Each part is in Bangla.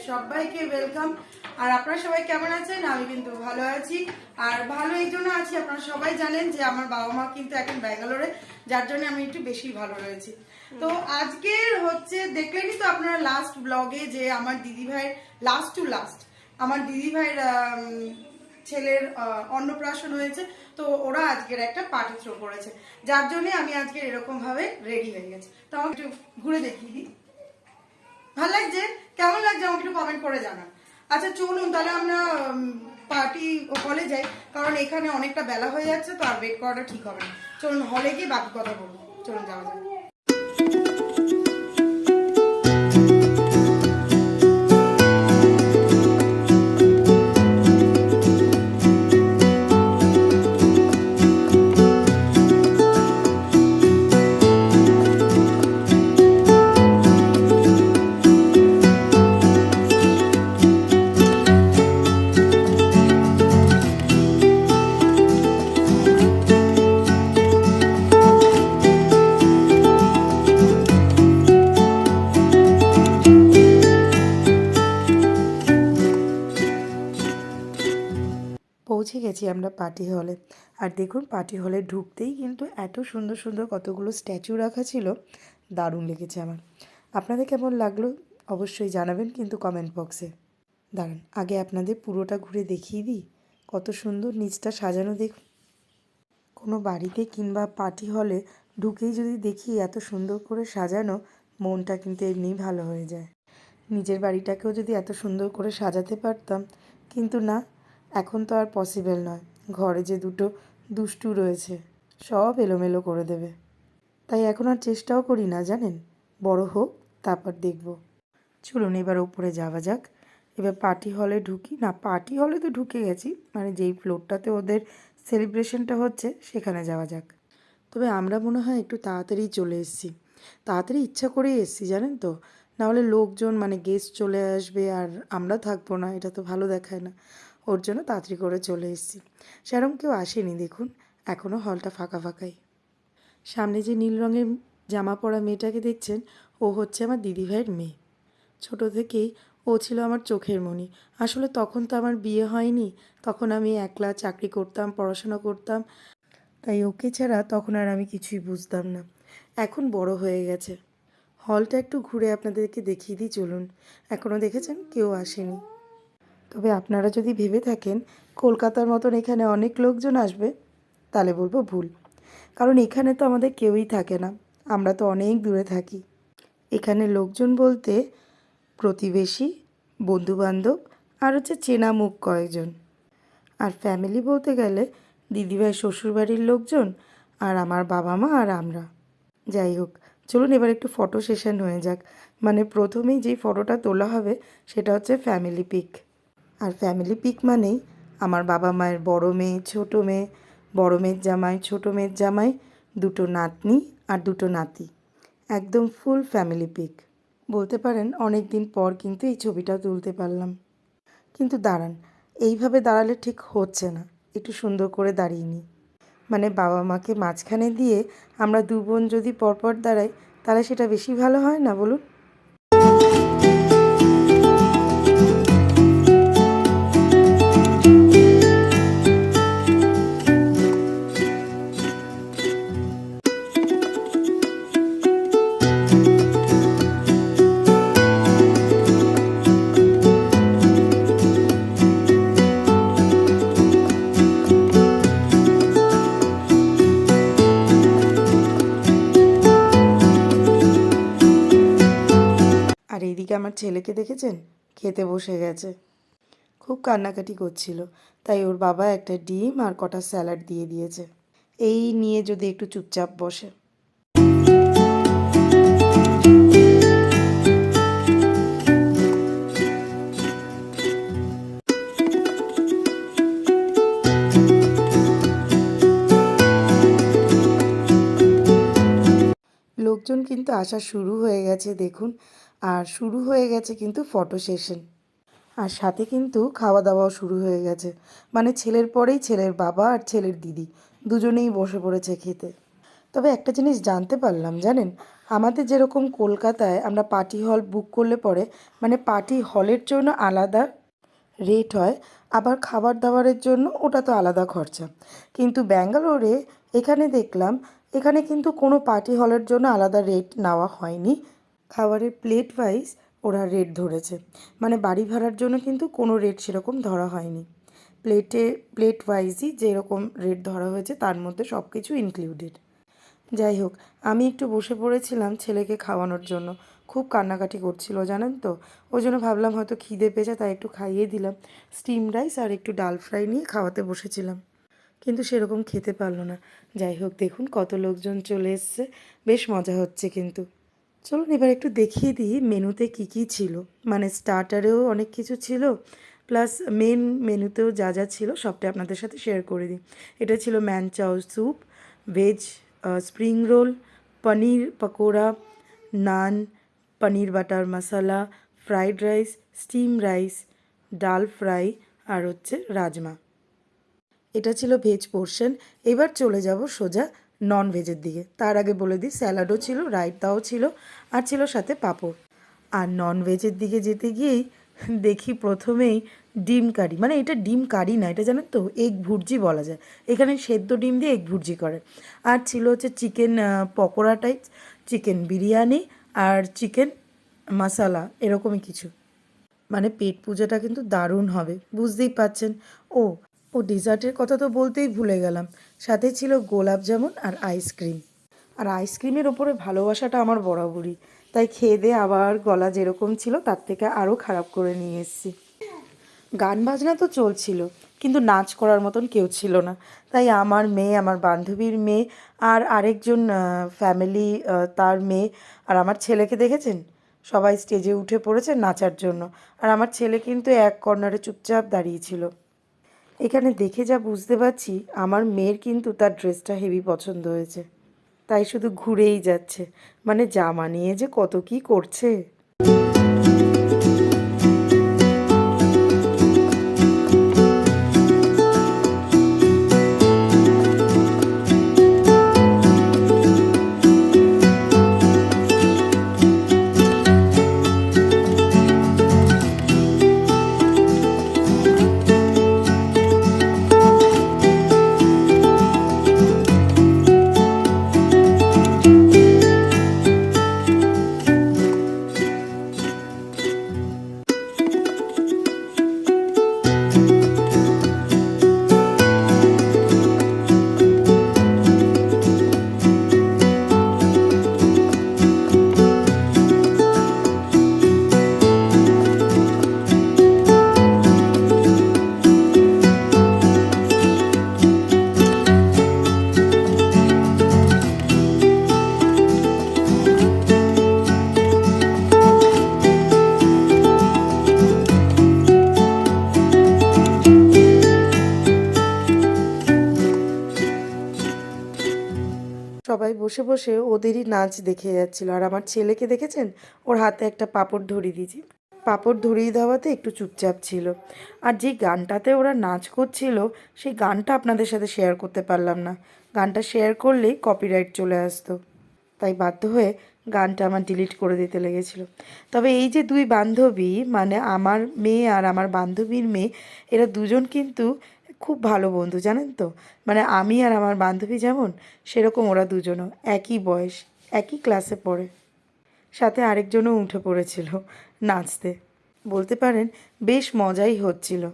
সবাইকে ওয়েলকাম। আর আপনারা সবাই কেমন আছেন? আমি কিন্তু ভালো আছি। আর ভালো এই জন্য আছি, আপনারা সবাই জানেন যে আমার বাবা মা কিন্তু এখন ব্যাঙ্গালোরে, যার জন্য আমি একটু বেশি ভালো রয়েছি। তো আজকের হচ্ছে দেখলেনই তো আপনারা লাস্ট ব্লগে যে আমার দিদি ভাইয়ের লাস্ট আমার দিদি ভাইয়ের ছেলের অন্নপ্রাশন হয়েছে। তো ওরা আজকের একটা পার্টি থ্রো করেছে, যার জন্য আমি আজকে এরকম ভাবে রেডি হয়ে গেছি। তো আমাকে একটু ঘুরে দেখিয়ে দিই, ভালো লাগছে? কেমন লাগছে আমাকে একটু কমেন্ট করে জানান। আচ্ছা চলুন তাহলে আমরা পার্টি হলে যাই, কারণ এখানে অনেকটা বেলা হয়ে যাচ্ছে, তো আর ওয়েট করাটা ঠিক হবে না। চলুন হলে গিয়ে বাকি কথা বলবো, চলুন যাওয়া যাক। পৌঁছে গেছি আমরা পার্টি হলে। আর দেখুন পার্টি হলে ঢুকতেই কিন্তু এত সুন্দর সুন্দর কতগুলো স্ট্যাচু রাখা ছিল, দারুণ লেগেছে আমার। আপনাদের কেমন লাগলো অবশ্যই জানাবেন কিন্তু কমেন্ট বক্সে। দাঁড়ান আগে আপনাদের পুরোটা ঘুরে দেখিয়ে দিই, কত সুন্দর নিচটা সাজানো। দেখুন, কোনো বাড়িতে কিংবা পার্টি হলে ঢুকেই যদি দেখি এত সুন্দর করে সাজানো, মনটা কিন্তু এমনিই ভালো হয়ে যায়। নিজের বাড়িটাকেও যদি এত সুন্দর করে সাজাতে পারতাম, কিন্তু না, এখন তো আর পসিবল নয়। ঘরে যে দুটো দুষ্টু রয়েছে, সব এলোমেলো করে দেবে। তাই এখন আর চেষ্টাও করি না, জানেন, বড় হোক তারপর দেখব। চলুন এবার ওপরে যাওয়া যাক। এবার পার্টি হলে ঢুকি না, পার্টি হলে তো ঢুকে গেছি, মানে যেই ফ্লোরটাতে ওদের সেলিব্রেশনটা হচ্ছে সেখানে যাওয়া যাক। তবে আমরা মনে হয় একটু তাড়াতাড়ি চলে এসেছি, তাড়াতাড়ি ইচ্ছা করেই এসেছি জানেন তো, নাহলে লোকজন মানে গেস্ট চলে আসবে আর আমরা থাকবো না, এটা তো ভালো দেখায় না। ওর জন্য তাড়াতাড়ি করে চলে এসেছি। সেরকম কেউ আসেনি, দেখুন এখনও হলটা ফাঁকা ফাঁকাই। সামনে যে নীল রঙের জামা পরা মেয়েটাকে দেখছেন, ও হচ্ছে আমার দিদিভাইয়ের মেয়ে। ছোটো থেকেই ও ছিল আমার চোখের মণি। আসলে তখন তো আমার বিয়ে হয়নি, তখন আমি একলা চাকরি করতাম, পড়াশোনা করতাম, তাই ওকে ছাড়া তখন আর আমি কিছুই বুঝতাম না। এখন বড় হয়ে গেছে। হলটা একটু ঘুরে আপনাদেরকে দেখিয়ে দিই, চলুন। এখনও দেখেছেন কেউ আসেনি। তবে আপনারা যদি ভেবে থাকেন কলকাতার মতন এখানে অনেক লোকজন আসবে, তাহলে বলবো ভুল। কারণ এখানে তো আমাদের কেউই থাকে না, আমরা তো অনেক দূরে থাকি। এখানে লোকজন বলতে প্রতিবেশী, বন্ধুবান্ধব আর হচ্ছে চেনা মুখ কয়েকজন। আর ফ্যামিলি বলতে গেলে দিদিভাই শ্বশুরবাড়ির লোকজন আর আমার বাবা মা আর আমরা। যাই হোক, চলুন এবার একটু ফটো সেশন হয়ে যাক। মানে প্রথমেই যেই ফটোটা তোলা হবে সেটা হচ্ছে ফ্যামিলি পিক। আর ফ্যামিলি পিক মানেই আমার বাবা মায়ের বড় মেয়ে, ছোট মেয়ে, বড় মেয়ের জামাই, ছোট মেয়ের জামাই, দুটো নাতনি আর দুটো নাতি, একদম ফুল ফ্যামিলি পিক। বলতে পারেন অনেক দিন পর কিন্তু এই ছবিটা তুলতে পারলাম। কিন্তু দাঁড়ান, এইভাবে দাঁড়ালে ঠিক হচ্ছে না, একটু সুন্দর করে দাঁড়িয়ে নিই। মানে বাবা মাকে মাঝখানে দিয়ে আমরা দু বোন যদি পরপর দাঁড়াই, তাহলে সেটা বেশি ভালো হয় না বলুন? আর এইদিকে আমার ছেলেকে দেখেছেন, খেতে বসে গেছে। খুব কান্নাকাটি করছিল, তাই ওর বাবা একটা ডিম আর কটা স্যালাড দিয়ে দিয়েছে, এই নিয়ে যদি একটু চুপচাপ বসে। লোকজন কিন্তু আসা শুরু হয়ে গেছে দেখুন, আর শুরু হয়ে গেছে কিন্তু ফটো সেশন। আর সাথে কিন্তু খাওয়া দাওয়াও শুরু হয়ে গেছে। মানে ছেলের পরেই ছেলের বাবা আর ছেলের দিদি দুজনেই বসে পড়েছে খেতে। তবে একটা জিনিস জানতে পারলাম জানেন, আমাদের যেরকম কলকাতায় আমরা পার্টি হল বুক করলে পরে মানে পার্টি হলের জন্য আলাদা রেট হয়, আবার খাবার দাবারের জন্য ওটা তো আলাদা খরচা। কিন্তু ব্যাঙ্গালোরে এখানে দেখলাম এখানে কিন্তু কোনো পার্টি হলের জন্য আলাদা রেট নেওয়া হয়নি, খাবারের প্লেট ওয়াইজ ওরা রেট ধরেছে। মানে বাড়ি ভাড়ার জন্য কিন্তু কোনো রেট সেরকম ধরা হয়নি, প্লেট ওয়াইজই যেরকম রেট ধরা হয়েছে তার মধ্যে সব কিছু ইনক্লুডেড। যাই হোক, আমি একটু বসে পড়েছিলাম ছেলেকে খাওয়ানোর জন্য, খুব কান্নাকাটি করছিল জানেন তো। ওই জন্য ভাবলাম হয়তো খিদে পেয়েছে তাই একটু খাইয়ে দিলাম। স্টিম রাইস আর একটু ডাল ফ্রাই নিয়ে খাওয়াতে বসেছিলাম, কিন্তু সেরকম খেতে পারলো না। যাই হোক, দেখুন কত লোকজন চলে এসছে, বেশ মজা হচ্ছে কিন্তু। চলুন এবার একটু দেখিয়ে দিই মেনুতে কী কী ছিল। মানে স্টার্টারেও অনেক কিছু ছিল, প্লাস মেন মেনুতেও যা যা ছিল সবটাই আপনাদের সাথে শেয়ার করে দিই। এটা ছিল ম্যান চাও স্যুপ, ভেজ স্প্রিং রোল, পনির পকোড়া, নান, পনির বাটার মশলা, ফ্রাইড রাইস, স্টিম রাইস, ডাল ফ্রাই আর হচ্ছে রাজমা। এটা ছিল ভেজ পোর্শন। এবার চলে যাব সোজা নন ভেজের দিকে। তার আগে বলে দিই স্যালাডও ছিল, রায়তাও ছিল, আর ছিল সাথে পাঁপড়। আর নন ভেজের দিকে যেতে গিয়েই দেখি প্রথমেই ডিম কারি, মানে এটা ডিম কারি না, এটা জানেন তো এগ ভুর্জি বলা যায়। এখানে সেদ্ধ ডিম দিয়ে এগ ভুর্জি করে। আর ছিল হচ্ছে chicken pakora type, chicken biryani আর চিকেন মশালা, এরকমই কিছু। মানে পেট পূজাটা কিন্তু দারুণ হবে, বুঝতেই পারছেন। ও ও ডেজার্টের কথা তো বলতেই ভুলে গেলাম, সাথে ছিল গোলাপ জামুন আর আইসক্রিম। আর আইসক্রিমের ওপরে ভালোবাসাটা আমার বরাবরই, তাই খেয়ে দিয়ে আবার গলা যেরকম ছিল তার থেকে আরও খারাপ করে নিয়ে এসেছি। গান বাজনা তো চলছিল, কিন্তু নাচ করার মতন কেউ ছিল না। তাই আমার মেয়ে, আমার বান্ধবীর মেয়ে আর আরেকজন ফ্যামিলি তার মেয়ে আর আমার ছেলেকে দেখেছেন, সবাই স্টেজে উঠে পড়েছে নাচার জন্য। আর আমার ছেলে কিন্তু এক কর্নারে চুপচাপ দাঁড়িয়েছিল। এখানে দেখে যা বুঝতে পারছি আমার মেয়ের কিন্তু তার ড্রেসটা হেভি পছন্দ হয়েছে, তাই শুধু ঘুরেই যাচ্ছে। মানে জামা নিয়ে যে কত কী করছে। সবাই বসে বসে ওদেরই নাচ দেখে যাচ্ছিল। আর আমার ছেলেকে দেখেছেন, ওর হাতে একটা পাঁপড় ধরিয়ে দিয়েছি, পাঁপড় ধরিয়ে দেওয়াতে একটু চুপচাপ ছিল। আর যে গানটাতে ওরা নাচ করছিল সেই গানটা আপনাদের সাথে শেয়ার করতে পারলাম না, গানটা শেয়ার করলেই কপিরাইট চলে আসতো, তাই বাধ্য হয়ে গানটা আমার ডিলিট করে দিতে লেগেছিল। তবে এই যে দুই বান্ধবী, মানে আমার মেয়ে আর আমার বান্ধবীর মেয়ে, এরা দুজন কিন্তু খুব ভালো বন্ধু জানেন তো। মানে আমি আর আমার বান্ধবী যেমন, সেরকম ওরা দুজনও, একই বয়স, একই ক্লাসে পড়ে। সাথে আরেকজনও উঠে পড়েছিল নাচতে, বলতে পারেন বেশ মজাই হচ্ছিল।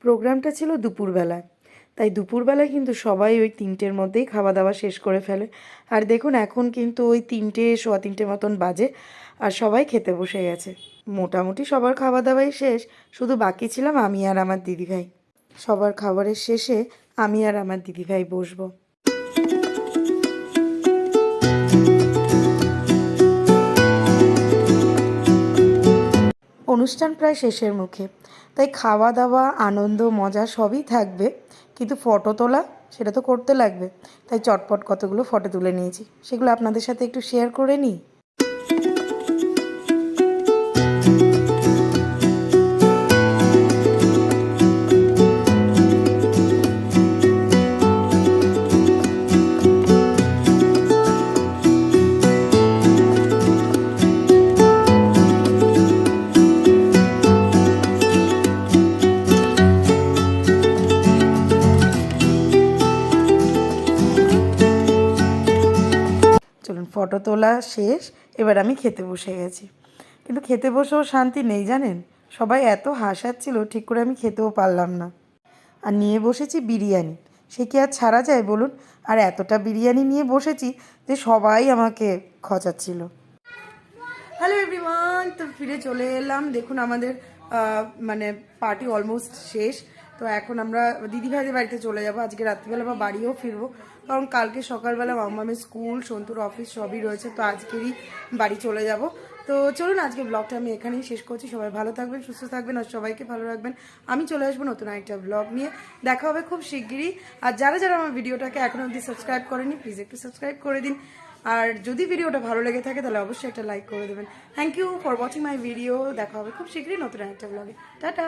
প্রোগ্রামটা ছিল দুপুরবেলায়, তাই দুপুরবেলায় কিন্তু সবাই ওই 3টের মধ্যেই খাওয়া দাওয়া শেষ করে ফেলে। আর দেখুন এখন কিন্তু ওই 3টে সোয়া 3টে মতন বাজে, আর সবাই খেতে বসে গেছে। মোটামুটি সবার খাওয়া দাওয়াই শেষ, শুধু বাকি ছিলাম আমি আর আমার দিদিভাই। সবার খাবারের শেষে আমি আর আমার দিদিভাই বসবো। অনুষ্ঠান প্রায় শেষের মুখে, তাই খাওয়া দাওয়া আনন্দ মজা সবই থাকবে, কিন্তু ফটো তোলা সেটা তো করতে লাগবে, তাই চটপট কতগুলো ফটো তুলে নিয়েছি, সেগুলো আপনাদের সাথে একটু শেয়ার করে নিই। চলুন, ফটো তোলা শেষ, এবার আমি খেতে বসে গেছি। কিন্তু খেতে বসেও শান্তি নেই জানেন, সবাই এত হাসাচ্ছিল ঠিক করে আমি খেতেও পারলাম না। আর নিয়ে বসেছি বিরিয়ানি, সে কি আর ছাড়া যায় বলুন। আর এতটা বিরিয়ানি নিয়ে বসেছি যে সবাই আমাকে খচাচ্ছিল। হ্যালো এভরিওয়ান, তো ফিরে চলে এলাম। দেখুন আমাদের মানে পার্টি অলমোস্ট শেষ। তো এখন আমরা দিদিভাইদের বাড়িতে চলে যাব। আজকে রাত্রিবেলা বা বাড়িও ফিরবো, কারণ কালকে সকালবেলা মামামের স্কুল, সন্তুর অফিস সবই রয়েছে, তো আজকেরই বাড়ি চলে যাব। তো চলুন, আজকে ব্লগটা আমি এখানেই শেষ করছি। সবাই ভালো থাকবেন, সুস্থ থাকবেন, আর সবাইকে ভালো রাখবেন। আমি চলে আসবো নতুন একটা ব্লগ নিয়ে, দেখা হবে খুব শিগগিরই। আর যারা যারা আমার ভিডিওটাকে এখনো অবধি সাবস্ক্রাইব করেনি, প্লিজ একটু সাবস্ক্রাইব করে দিন। আর যদি ভিডিওটা ভালো লেগে থাকে তাহলে অবশ্যই একটা লাইক করে দেবেন। Thank you for watching my video. দেখা হবে খুব শীঘ্রই নতুন একটা ব্লগে। টাটা।